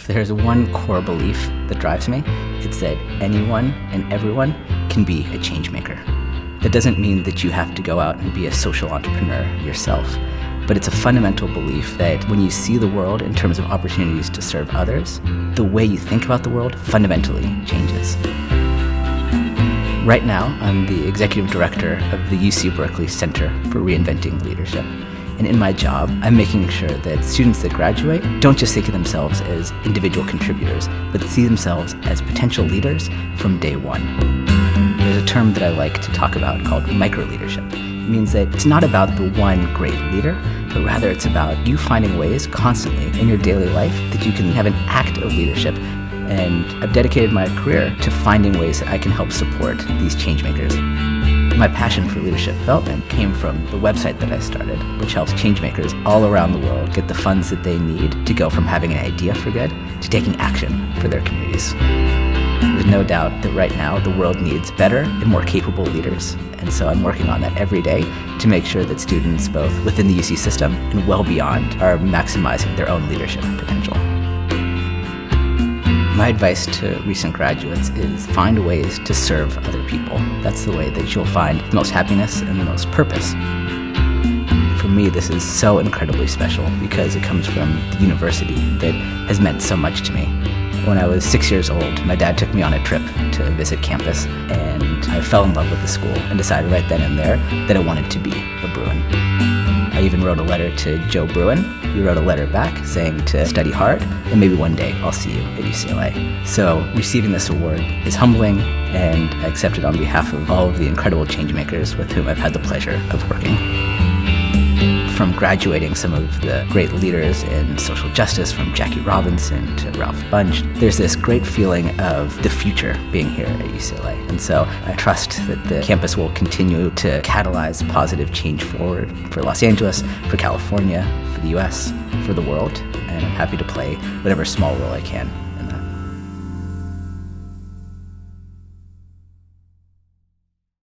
there's one core belief that drives me, it's that anyone and everyone can be a change maker. That doesn't mean that you have to go out and be a social entrepreneur yourself, but it's a fundamental belief that when you see the world in terms of opportunities to serve others, the way you think about the world fundamentally changes. Right now, I'm the executive director of the UC Berkeley Center for Reinventing Leadership. And in my job, I'm making sure that students that graduate don't just think of themselves as individual contributors, but see themselves as potential leaders from day one. There's a term that I like to talk about called micro-leadership. It means that it's not about the one great leader, but rather it's about you finding ways constantly in your daily life that you can have an act of leadership. And I've dedicated my career to finding ways that I can help support these change makers. My passion for leadership development came from the website that I started, which helps changemakers all around the world get the funds that they need to go from having an idea for good to taking action for their communities. There's no doubt that right now the world needs better and more capable leaders, and so I'm working on that every day to make sure that students both within the UC system and well beyond are maximizing their own leadership potential. My advice to recent graduates is find ways to serve other people. That's the way that you'll find the most happiness and the most purpose. For me, this is so incredibly special because it comes from the university that has meant so much to me. When I was 6 years old, my dad took me on a trip to visit campus, and I fell in love with the school and decided right then and there that I wanted to be a Bruin. I even wrote a letter to Joe Bruin. He wrote a letter back saying to study hard, and maybe one day I'll see you at UCLA. So receiving this award is humbling, and I accept it on behalf of all of the incredible change makers with whom I've had the pleasure of working. From graduating some of the great leaders in social justice, from Jackie Robinson to Ralph Bunche, there's this great feeling of the future being here at UCLA. And so I trust that the campus will continue to catalyze positive change forward for Los Angeles, for California, for the US, for the world. And I'm happy to play whatever small role I can